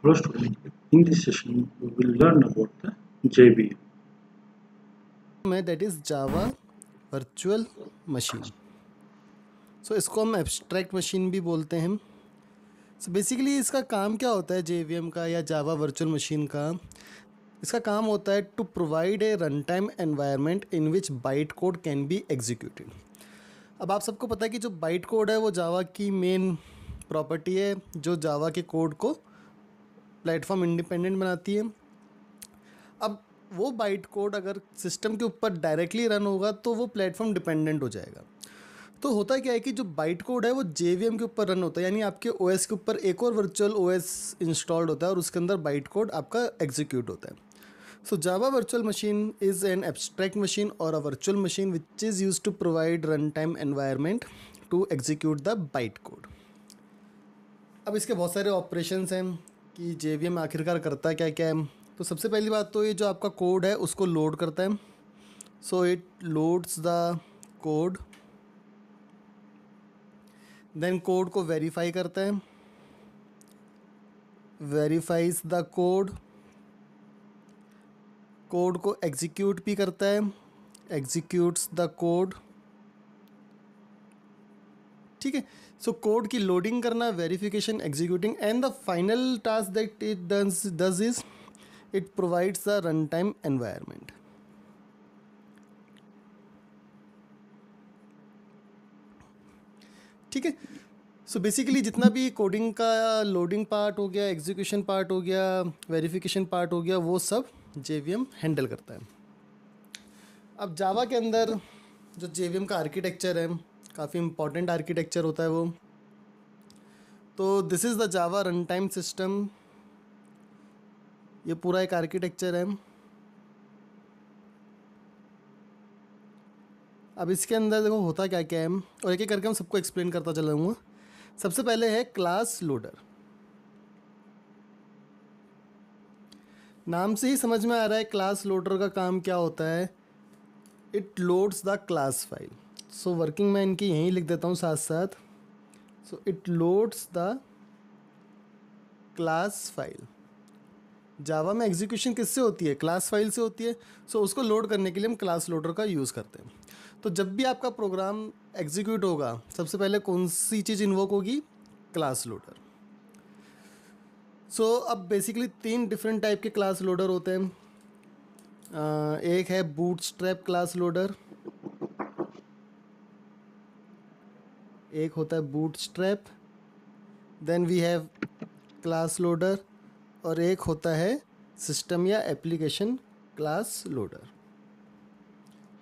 Hello student, in this session we will learn about the JVM. में that is Java virtual machine. So इसको हम abstract machine भी बोलते हैं। So basically इसका काम क्या होता है जेवीएम का या जावा वर्चुअल मशीन का? इसका काम होता है to provide a run time environment in which byte code can be executed. अब आप सबको पता है कि जो बाइट कोड है वो जावा की मेन प्रॉपर्टी है जो जावा के कोड को प्लेटफॉर्म इंडिपेंडेंट बनाती है। अब वो बाइट कोड अगर सिस्टम के ऊपर डायरेक्टली रन होगा तो वो प्लेटफॉर्म डिपेंडेंट हो जाएगा। तो होता क्या है कि जो बाइट कोड है वो जेवीएम के ऊपर रन होता है, यानी आपके ओएस के ऊपर एक और वर्चुअल ओएस इंस्टॉल्ड होता है और उसके अंदर बाइट कोड आपका एग्जीक्यूट होता है। So Java virtual machine is an abstract machine और a virtual machine which is use to provide run time environment to execute the byte code. अब इसके बहुत सारे ऑपरेशंस हैं कि जेवीएम आखिरकार करता क्या क्या है। तो सबसे पहली बात तो ये जो आपका कोड है उसको लोड करता है। So it loads the code, then code को वेरीफाई करता है, वेरीफाइज द कोड, कोड को एग्जीक्यूट भी करता है, एग्जीक्यूट्स द कोड। ठीक है। सो कोड की लोडिंग करना, verification, executing, and the final task that it does is it provides the run time environment. ठीक है। सो बेसिकली जितना भी कोडिंग का लोडिंग पार्ट हो गया, एग्जीक्यूशन पार्ट हो गया, वेरिफिकेशन पार्ट हो गया, वो सब जेवीएम हैंडल करता है। अब जावा के अंदर जो जेवीएम का आर्किटेक्चर है काफ़ी इम्पॉर्टेंट आर्किटेक्चर होता है वो। तो this is the Java run time system, ये पूरा एक आर्किटेक्चर है। अब इसके अंदर देखो होता क्या क्या है और एक एक करके हम सबको एक्सप्लेन करता चला जाऊँगा। सबसे पहले है क्लास लोडर। नाम से ही समझ में आ रहा है क्लास लोडर का काम क्या होता है। It loads the class file. So working मैं इनकी यहीं लिख देता हूँ साथ साथ। So it loads the class file. Java में एग्जीक्यूशन किससे होती है? क्लास फाइल से होती है। सो उसको लोड करने के लिए हम क्लास लोडर का यूज़ करते हैं। तो जब भी आपका प्रोग्राम एग्जीक्यूट होगा सबसे पहले कौन सी चीज़ इन्वोक होगी? Class loader. सो अब बेसिकली 3 डिफरेंट टाइप के क्लास लोडर होते हैं। एक है बूटस्ट्रैप क्लास लोडर, एक होता है bootstrap, then we have class loader, और एक होता है सिस्टम या एप्लीकेशन क्लास लोडर।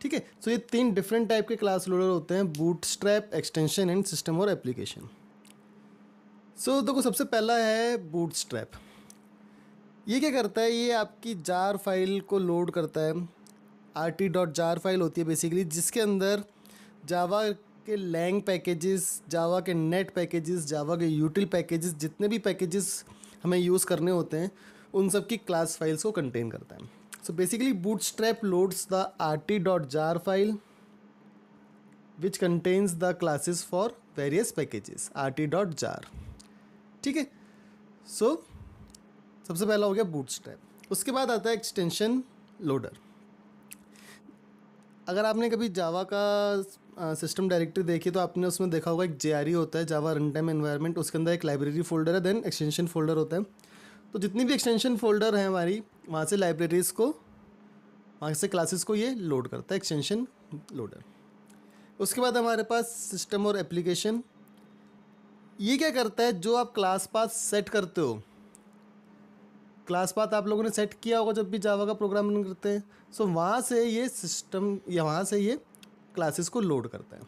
ठीक है। सो ये 3 डिफरेंट टाइप के क्लास लोडर होते हैं, बूटस्ट्रैप, एक्सटेंशन एंड सिस्टम और एप्लीकेशन। सो देखो सबसे पहला है बूटस्ट्रैप। ये क्या करता है? ये आपकी जार फाइल को लोड करता है। rt.jar फाइल होती है बेसिकली, जिसके अंदर जावा के लैंग पैकेजेस, जावा के नेट पैकेजेस, जावा के यूटिल पैकेजेस, जितने भी पैकेजेस हमें यूज़ करने होते हैं उन सब की क्लास फाइल्स को कंटेन करता है। So basically bootstrap loads the rt.jar file which contains the classes for various packages rt.jar। ठीक है। सो सबसे पहला हो गया बूटस्ट्रैप। उसके बाद आता है एक्सटेंशन लोडर। अगर आपने कभी जावा का सिस्टम डायरेक्टरी देखी तो आपने उसमें देखा होगा एक JRE होता है, जावा रन टाइम एनवायरनमेंट। उसके अंदर एक लाइब्रेरी फोल्डर है, देन एक्सटेंशन फोल्डर होता है। तो जितनी भी एक्सटेंशन फोल्डर हैं हमारी, वहाँ से लाइब्रेरीज़ को, वहाँ से क्लासेस को ये लोड करता है, एक्सटेंशन लोडर। उसके बाद हमारे पास सिस्टम और एप्लीकेशन। ये क्या करता है? जो आप क्लास पाथ सेट करते हो, क्लास पाथ आप लोगों ने सेट किया होगा जब भी जावा का प्रोग्राम रन करते हैं। सो वहाँ से ये सिस्टम या वहाँ से ये क्लासेस को लोड करता है।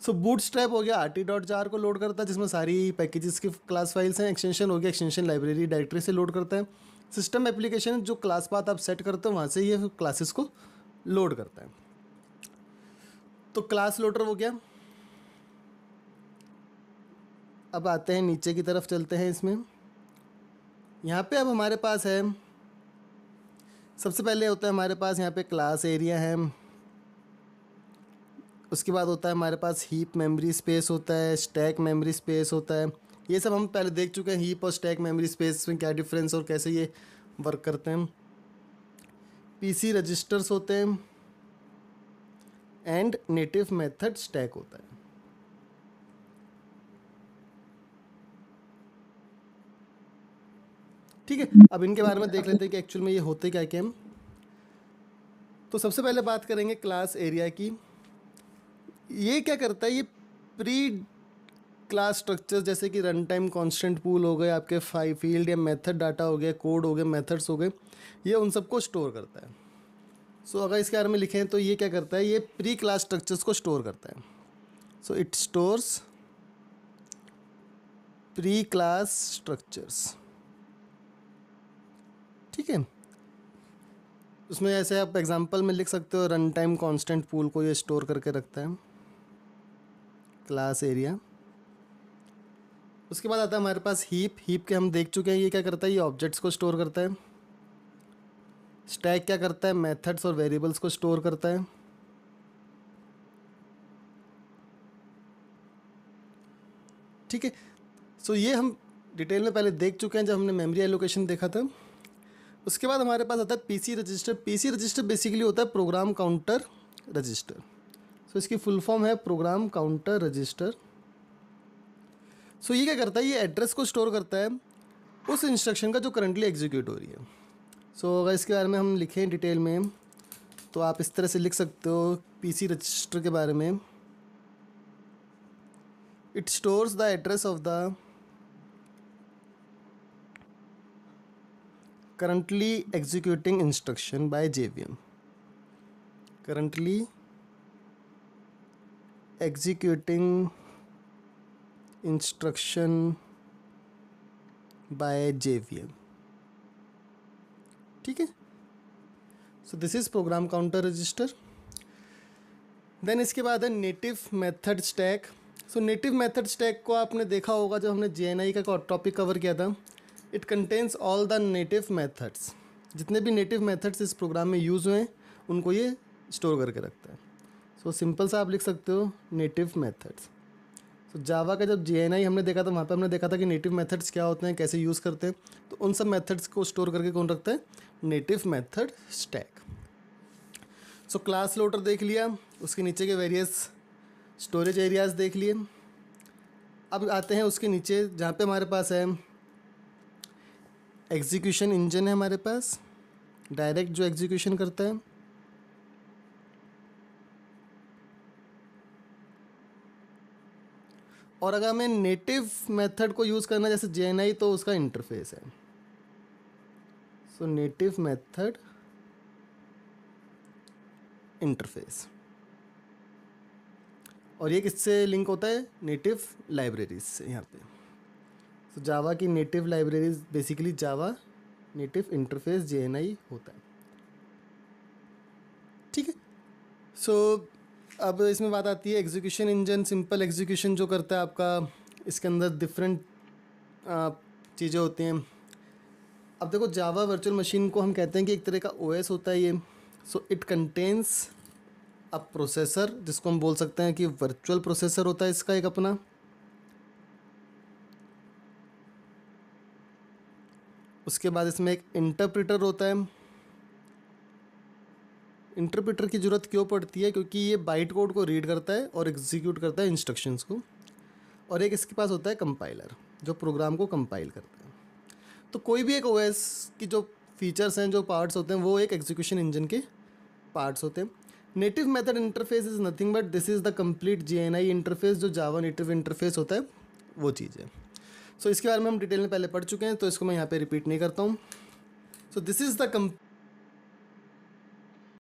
सो बूटस्ट्रैप हो गया rt.jar को लोड करता है, जिसमें सारी पैकेजेस की क्लास फाइल्स हैं। एक्सटेंशन हो गया, एक्सटेंशन लाइब्रेरी डायरेक्टरी से लोड करता है। सिस्टम एप्लीकेशन, जो क्लास पाथ आप सेट करते हो वहाँ से ये क्लासेस को लोड करता है। तो क्लास लोडर हो गया। अब आते हैं नीचे की तरफ, चलते हैं इसमें। यहाँ पे अब हमारे पास है, सबसे पहले होता है हमारे पास यहाँ पे क्लास एरिया है। उसके बाद होता है हमारे पास हीप मेमोरी स्पेस होता है, स्टैक मेमोरी स्पेस होता है, ये सब हम पहले देख चुके हैं, हीप और स्टैक मेमोरी स्पेस में क्या डिफरेंस और कैसे ये वर्क करते हैं। पीसी रजिस्टर्स होते हैं एंड नेटिव मेथड स्टैक होता है। ठीक है, अब इनके बारे में देख लेते हैं कि एक्चुअल में ये होते क्या क्या हैं। तो सबसे पहले बात करेंगे क्लास एरिया की। ये क्या करता है, ये प्री क्लास स्ट्रक्चर जैसे कि रन टाइम कॉन्स्टेंट पूल हो गए, आपके फील्ड या मेथड डाटा हो गया, कोड हो गए, मेथड्स हो गए, ये उन सबको स्टोर करता है। सो अगर इसके बारे में लिखें तो ये क्या करता है, ये प्री क्लास स्ट्रक्चर्स को स्टोर करता है। So it stores pre class structures. ठीक है, उसमें ऐसे आप एग्जांपल में लिख सकते हो, रन टाइम कॉन्स्टेंट पूल को ये स्टोर करके रखता है, क्लास एरिया। उसके बाद आता है हमारे पास हीप। हीप के हम देख चुके हैं, ये क्या करता है, ये ऑब्जेक्ट्स को स्टोर करता है। स्टैक क्या करता है, मेथड्स और वेरिएबल्स को स्टोर करता है। ठीक है, सो ये हम डिटेल में पहले देख चुके हैं जब हमने मेमोरी एलोकेशन देखा था। उसके बाद हमारे पास आता है PC register. PC register basically होता है प्रोग्राम काउंटर रजिस्टर। सो इसकी फुल फॉर्म है प्रोग्राम काउंटर रजिस्टर। सो ये क्या करता है, ये एड्रेस को स्टोर करता है उस इंस्ट्रक्शन का जो करंटली एग्जीक्यूट हो रही है। सो अगर इसके बारे में हम लिखें डिटेल में तो आप इस तरह से लिख सकते हो पीसी रजिस्टर के बारे में। It stores the address of the currently executing instruction by JVM. Currently executing instruction by JVM. ठीक है, so this is program counter register. Then इसके बाद है native method stack. So native method stack को आपने देखा होगा जब हमने JNI का टॉपिक कवर किया था। It contains all the native methods. जितने भी नेटिव मेथड्स इस प्रोग्राम में यूज़ हुए हैं उनको ये स्टोर करके रखता है। सो सिंपल सा आप लिख सकते हो नेटिव मेथड्स। सो जावा का जब JNI हमने देखा था वहाँ पे हमने देखा था कि नेटिव मेथड्स क्या होते हैं, कैसे यूज़ करते हैं। तो उन सब मेथड्स को स्टोर करके कौन रखता है, native method stack. So class loader देख लिया, उसके नीचे के वेरियस स्टोरेज एरियाज देख लिए। अब आते हैं उसके नीचे जहाँ पे हमारे पास है एग्जीक्यूशन इंजन है, हमारे पास डायरेक्ट जो एग्जीक्यूशन करता है। और अगर हमें नेटिव मेथड को यूज़ करना जैसे JNI तो उसका इंटरफेस है। सो नेटिव मेथड इंटरफेस, और ये किससे लिंक होता है, नेटिव लाइब्रेरीज से। यहाँ पे तो जावा की native libraries basically Java native interface JNI होता है। ठीक है, सो अब इसमें बात आती है एग्जीक्यूशन इंजन। सिंपल एग्जीक्यूशन जो करता है आपका, इसके अंदर डिफरेंट चीज़ें होती हैं। अब देखो जावा वर्चुअल मशीन को हम कहते हैं कि एक तरह का OS होता है ये। So it contains a processor, जिसको हम बोल सकते हैं कि वर्चुअल प्रोसेसर होता है इसका एक अपना। उसके बाद इसमें एक इंटरप्रेटर होता है। इंटरप्रेटर की ज़रूरत क्यों पड़ती है, क्योंकि ये बाइट कोड को रीड करता है और एग्जीक्यूट करता है इंस्ट्रक्शंस को। और एक इसके पास होता है कंपाइलर जो प्रोग्राम को कंपाइल करता है। तो कोई भी एक OS की जो फीचर्स हैं, जो पार्ट्स होते हैं, वो एक एग्जीक्यूशन इंजन के पार्ट्स होते हैं। Native method interface is nothing but this is the complete JNI interface, जो जावा नेटिव इंटरफेस होता है वो चीज़ है। सो इसके बारे में हम डिटेल में पहले पढ़ चुके हैं, तो इसको मैं यहाँ पे रिपीट नहीं करता हूँ। So this is the